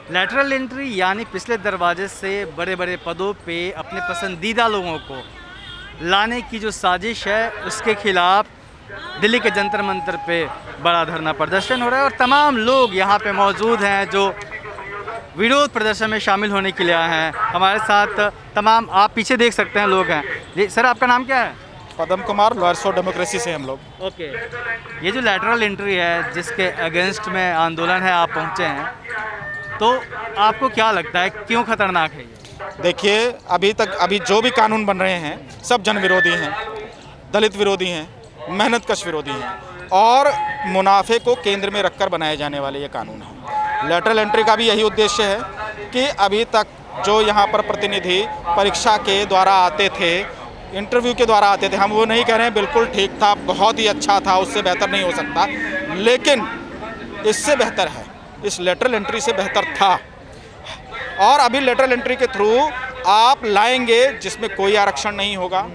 Lateral entry यानी पिछले दरवाजे से बड़े बड़े पदों पे अपने पसंदीदा लोगों को लाने की जो साजिश है, उसके खिलाफ दिल्ली के जंतर मंतर पे बड़ा धरना प्रदर्शन हो रहा है और तमाम लोग यहाँ पे मौजूद हैं जो विरोध प्रदर्शन में शामिल होने के लिए आए हैं। हमारे साथ तमाम, आप पीछे देख सकते हैं, लोग हैं जी। सर, आपका नाम क्या है? Padam Kumar, lawyers for democracy से हम लोग। ओके, ये जो लैटरल एंट्री है जिसके अगेंस्ट में आंदोलन है, आप पहुँचे हैं, तो आपको क्या लगता है क्यों खतरनाक है ये? देखिए, अभी जो भी कानून बन रहे हैं सब जन विरोधी हैं, दलित विरोधी हैं, मेहनतकश विरोधी हैं और मुनाफे को केंद्र में रखकर बनाए जाने वाले ये कानून हैं। लैटरल एंट्री का भी यही उद्देश्य है कि अभी तक जो यहाँ पर प्रतिनिधि परीक्षा के द्वारा आते थे, इंटरव्यू के द्वारा आते थे, हम वो नहीं कह रहे हैं बिल्कुल ठीक था, बहुत ही अच्छा था, उससे बेहतर नहीं हो सकता, लेकिन इससे बेहतर है, इस लेटरल एंट्री से बेहतर था। और अभी लेटरल एंट्री के थ्रू आप लाएंगे जिसमें कोई आरक्षण नहीं होगा,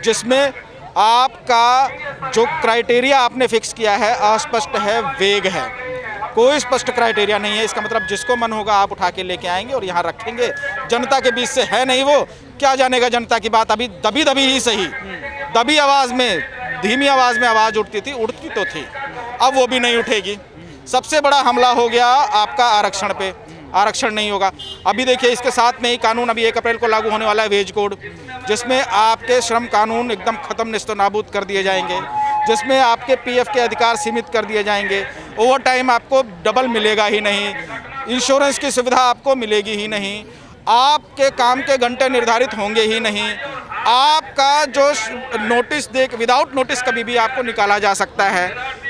जिसमें आपका जो क्राइटेरिया आपने फिक्स किया है अस्पष्ट है, वेग है, कोई स्पष्ट क्राइटेरिया नहीं है। इसका मतलब जिसको मन होगा आप उठा के लेके आएंगे और यहाँ रखेंगे। जनता के बीच से है नहीं, वो क्या जानेगा जनता की बात। अभी दबी दबी ही सही, दबी आवाज़ में, धीमी आवाज़ में आवाज़ उठती थी, उठती तो थी, अब वो भी नहीं उठेगी। सबसे बड़ा हमला हो गया आपका आरक्षण पे, आरक्षण नहीं होगा। अभी देखिए, इसके साथ में ही कानून अभी 1 अप्रैल को लागू होने वाला है, वेज कोड, जिसमें आपके श्रम कानून एकदम ख़त्म, निस्तनाबूद कर दिए जाएंगे, जिसमें आपके पीएफ के अधिकार सीमित कर दिए जाएंगे, ओवर टाइम आपको डबल मिलेगा ही नहीं, इंश्योरेंस की सुविधा आपको मिलेगी ही नहीं, आपके काम के घंटे निर्धारित होंगे ही नहीं, आपका जो नोटिस विदाउट नोटिस कभी भी आपको निकाला जा सकता है।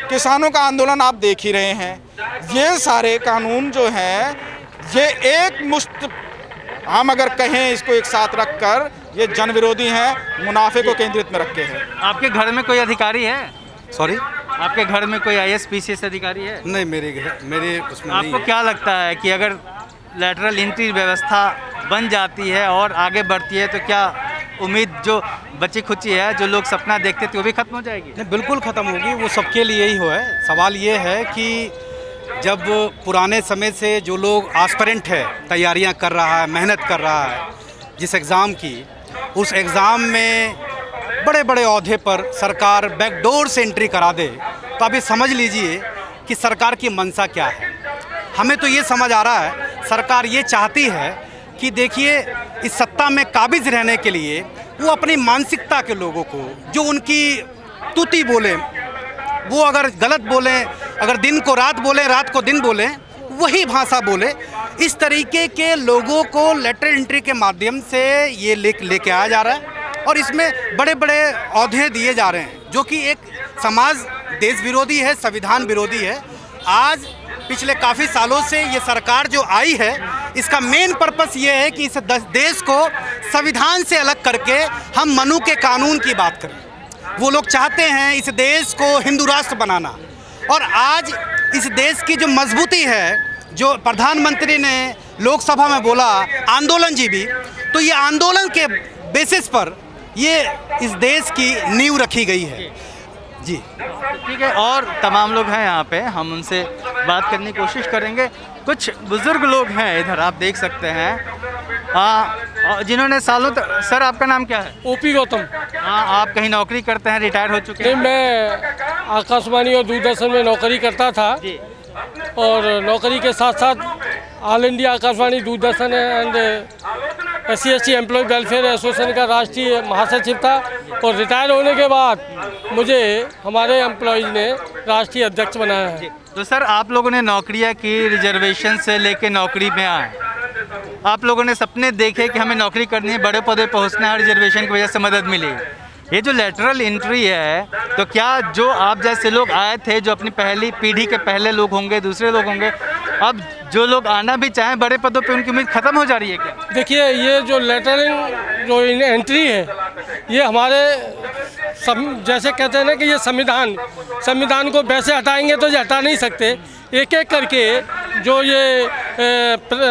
किसानों का आंदोलन आप देख ही रहे हैं। ये सारे कानून जो हैं, ये एक मुश्त, हम अगर कहें इसको एक साथ रखकर, ये जन विरोधी हैं, मुनाफे को केंद्रित में रखे हैं। आपके घर में कोई अधिकारी है? सॉरी, आपके घर में कोई IAS PCS अधिकारी है? नहीं, मेरे उसमें नहीं आपको है। क्या लगता है कि अगर लैटरल एंट्री व्यवस्था बन जाती है और आगे बढ़ती है तो क्या उम्मीद जो बची खुची है, जो लोग सपना देखते थे, वो भी खत्म हो जाएगी? नहीं, बिल्कुल ख़त्म होगी, वो सबके लिए ही है। सवाल ये है कि जब पुराने समय से जो लोग एस्पिरेंट है, तैयारियां कर रहा है, मेहनत कर रहा है जिस एग्ज़ाम की, उस एग्ज़ाम में बड़े बड़े ओहदे पर सरकार बैकडोर से एंट्री करा दे, तो अभी समझ लीजिए कि सरकार की मंशा क्या है। हमें तो ये समझ आ रहा है, सरकार ये चाहती है कि देखिए, इस सत्ता में काबिज रहने के लिए वो अपनी मानसिकता के लोगों को, जो उनकी तुति बोले, वो अगर गलत बोलें, अगर दिन को रात बोलें, रात को दिन बोलें, वही भाषा बोले, इस तरीके के लोगों को लेटरल एंट्री के माध्यम से ये लेके आया जा रहा है और इसमें बड़े बड़े ओहदे दिए जा रहे हैं, जो कि एक समाज देश विरोधी है, संविधान विरोधी है। आज पिछले काफ़ी सालों से ये सरकार जो आई है, इसका मेन पर्पस ये है कि इस देश को संविधान से अलग करके हम मनु के कानून की बात करें। वो लोग चाहते हैं इस देश को हिंदू राष्ट्र बनाना। और आज इस देश की जो मजबूती है, जो प्रधानमंत्री ने लोकसभा में बोला, आंदोलन जी भी, तो ये आंदोलन के बेसिस पर ये इस देश की नींव रखी गई है जी। ठीक है, और तमाम लोग हैं यहाँ पे, हम उनसे बात करने की कोशिश करेंगे। कुछ बुजुर्ग लोग हैं इधर, आप देख सकते हैं, हाँ, जिन्होंने सालों तक। सर, आपका नाम क्या है? ओपी गौतम। हाँ, आप कहीं नौकरी करते हैं, रिटायर हो चुके हैं? नहीं, मैं आकाशवाणी और दूरदर्शन में नौकरी करता था जी। और नौकरी के साथ साथ all India Akashvani, Doordarshan and SC/ST employ welfare association का राष्ट्रीय महासचिव था। और रिटायर होने के बाद मुझे हमारे एम्प्लॉयज़ ने राष्ट्रीय अध्यक्ष बनाया है। तो सर, आप लोगों ने नौकरियाँ की, रिजर्वेशन से लेके नौकरी में आए, आप लोगों ने सपने देखे कि हमें नौकरी करनी है, बड़े पदे पहुंचना है, रिजर्वेशन की वजह से मदद मिली। ये जो लेटरल एंट्री है, तो क्या जो आप जैसे लोग आए थे, जो अपनी पहली पीढ़ी के पहले लोग होंगे, दूसरे लोग होंगे, अब जो लोग आना भी चाहें बड़े पदों पे, उनकी उम्मीद खत्म हो जा रही है क्या? देखिए, ये जो लेटरल जो एंट्री है, ये हमारे जैसे कहते हैं ना कि ये संविधान को वैसे हटाएंगे तो ये हटा नहीं सकते। एक एक करके जो ये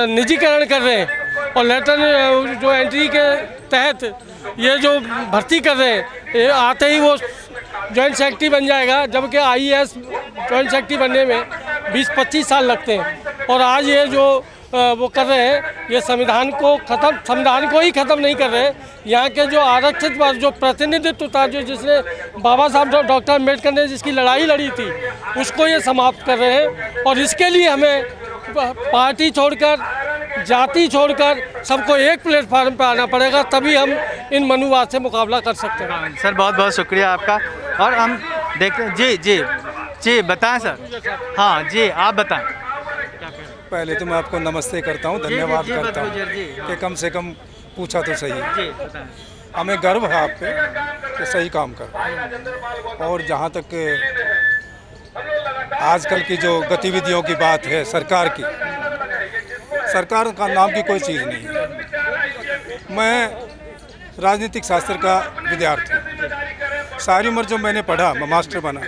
निजीकरण कर रहे हैं और लेटरल जो एंट्री के तहत ये जो भर्ती कर रहे हैं, ये आते ही वो जॉइंट सेक्रेटरी बन जाएगा, जबकि IAS जॉइंट सेक्रेटरी बनने में 20-25 साल लगते हैं। और आज ये जो वो कर रहे हैं, ये संविधान को ही ख़त्म नहीं कर रहे। यहाँ के जो आरक्षित वर्ग, जो प्रतिनिधित्व था, जो जिसने बाबा साहब डॉक्टर अम्बेडकर ने जिसकी लड़ाई लड़ी थी, उसको ये समाप्त कर रहे हैं। और इसके लिए हमें पार्टी छोड़कर, जाति छोड़कर सबको एक प्लेटफार्म पर आना पड़ेगा, तभी हम इन मनुवाद से मुकाबला कर सकते हैं। सर बहुत बहुत शुक्रिया आपका। और हम देखते हैं जी बताएं सर। हाँ जी, आप बताएं। पहले तो मैं आपको नमस्ते करता हूँ, धन्यवाद करता हूँ कि कम से कम पूछा तो सही। जी बताएं। हमें गर्व है आप पे कि सही काम कर रहे हैं। और जहाँ तक आजकल की जो गतिविधियों की बात है सरकार की, सरकार का नाम की कोई चीज़ नहीं है। मैं राजनीतिक शास्त्र का विद्यार्थी हूँ, सारी उम्र जो मैंने पढ़ा, मैं मास्टर बना।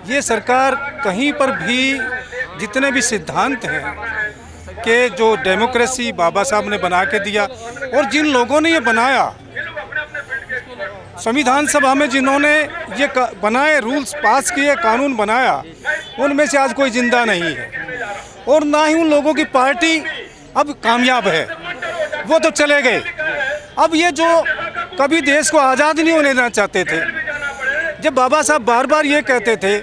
ये सरकार कहीं पर भी जितने भी सिद्धांत हैं कि जो डेमोक्रेसी बाबा साहब ने बना के दिया, और जिन लोगों ने ये बनाया, संविधान सभा में जिन्होंने ये बनाए, रूल्स पास किए, कानून बनाया, उनमें से आज कोई जिंदा नहीं है। और ना ही उन लोगों की पार्टी अब कामयाब है, वो तो चले गए। अब ये जो कभी देश को आज़ाद नहीं होने देना चाहते थे, जब बाबा साहब बार बार ये कहते थे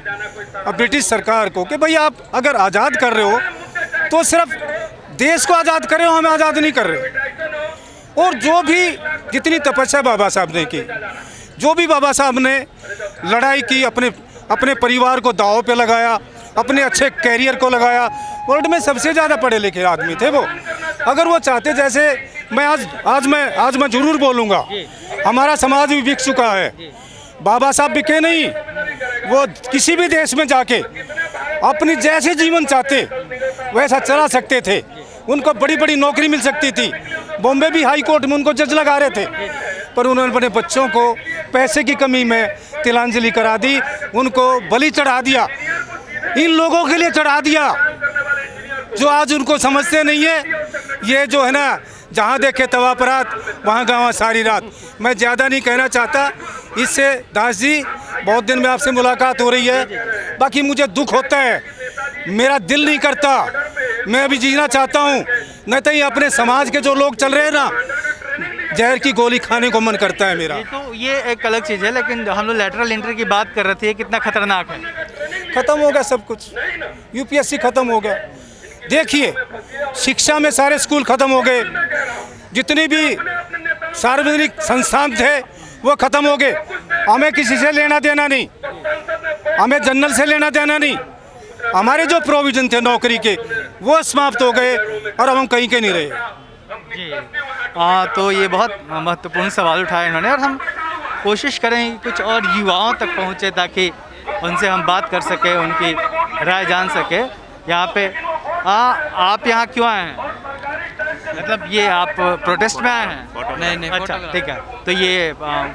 अब ब्रिटिश सरकार को कि भाई आप अगर आज़ाद कर रहे हो तो सिर्फ देश को आज़ाद कर रहे हो, हमें आज़ाद नहीं कर रहे। और जो भी जितनी तपस्या बाबा साहब ने की, जो भी बाबा साहब ने लड़ाई की, अपने परिवार को दांव पे लगाया, अपने अच्छे कैरियर को लगाया, वर्ल्ड में सबसे ज़्यादा पढ़े लिखे आदमी थे वो। अगर वो चाहते, जैसे मैं आज मैं ज़रूर बोलूँगा, हमारा समाज भी बिक चुका है। बाबा साहब बिके नहीं, वो किसी भी देश में जाके अपनी जैसे जीवन चाहते वैसा चला सकते थे। उनको बड़ी बड़ी नौकरी मिल सकती थी। बॉम्बे भी हाई कोर्ट में उनको जज लगा रहे थे, पर उन्होंने अपने बच्चों को पैसे की कमी में तिलांजलि करा दी, उनको बलि चढ़ा दिया। इन लोगों के लिए चढ़ा दिया जो आज उनको समझते नहीं है। ये जो है ना, जहाँ देखे तवा परात, वहाँ गाँव सारी रात। मैं ज़्यादा नहीं कहना चाहता। इससे दास जी, बहुत दिन में आपसे मुलाकात हो रही है, बाकी मुझे दुख होता है, मेरा दिल नहीं करता, मैं अभी जीना चाहता हूँ। नहीं तो ये अपने समाज के जो लोग चल रहे हैं ना, जहर की गोली खाने को मन करता है मेरा। ये एक अलग चीज़ है, लेकिन हम लोग लैटरल एंट्री की बात कर रहे थे, कितना खतरनाक है। ख़त्म हो गया सब कुछ, यूपीएससी ख़त्म हो गया। देखिए, शिक्षा में सारे स्कूल ख़त्म हो गए, जितनी भी सार्वजनिक संस्थान थे वो ख़त्म हो गए। हमें किसी से लेना देना नहीं, हमें जनरल से लेना देना नहीं। हमारे जो प्रोविज़न थे नौकरी के, वो समाप्त हो गए और अब हम कहीं के नहीं रहे। जी हाँ, तो ये बहुत महत्वपूर्ण सवाल उठाए इन्होंने, और हम कोशिश करें कुछ और युवाओं तक पहुँचे ताकि उनसे हम बात कर सकें, उनकी राय जान सके। यहाँ पे आप यहाँ क्यों आए हैं? मतलब ये आप प्रोटेस्ट में आए हैं? नहीं, अच्छा ठीक है। तो ये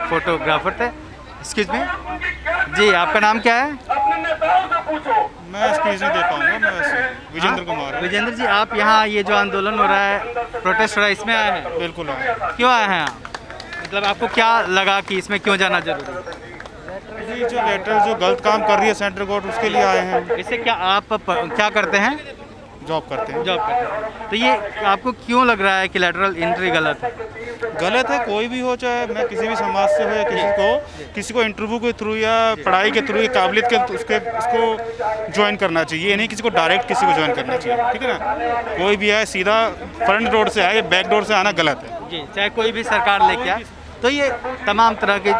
फोटोग्राफर थे। एक्सक्यूज मी जी, आपका नाम क्या है? मैं स्पीच नहीं दे पाऊंगा, मैं विजेंद्र कुमार। विजेंद्र जी, आप यहाँ ये जो आंदोलन हो रहा है, प्रोटेस्ट हो रहा है, इसमें आए हैं? बिल्कुल आए। क्यों आए हैं आप? मतलब आपको क्या लगा कि इसमें क्यों जाना जरूरी है? ये जो लेटर जो गलत काम कर रही है सेंट्रल गवर्नमेंट, उसके लिए आए हैं। इससे क्या आप क्या करते हैं? जॉब करते हैं। जॉब करते हैं। तो ये आपको क्यों लग रहा है कि लैटरल एंट्री गलत है? गलत है, कोई भी हो, चाहे मैं किसी भी समाज से हो या किसी को इंटरव्यू के थ्रू या पढ़ाई के थ्रू या काबिलियत के उसको ज्वाइन करना चाहिए। ये नहीं किसी को डायरेक्ट किसी को ज्वाइन करना चाहिए, ठीक है ना। कोई भी आए, सीधा फ्रंट डोर से आए या बैक डोर से आना गलत है जी, चाहे कोई भी सरकार लेके आए। तो ये तमाम तरह की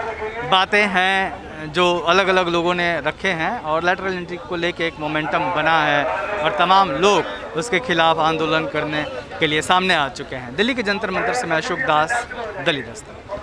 बातें हैं जो अलग अलग लोगों ने रखे हैं, और लैटरल एंट्री को लेके एक मोमेंटम बना है और तमाम लोग उसके खिलाफ आंदोलन करने के लिए सामने आ चुके हैं। दिल्ली के जंतर मंतर से मैं अशोक दास, दलित दस्तक।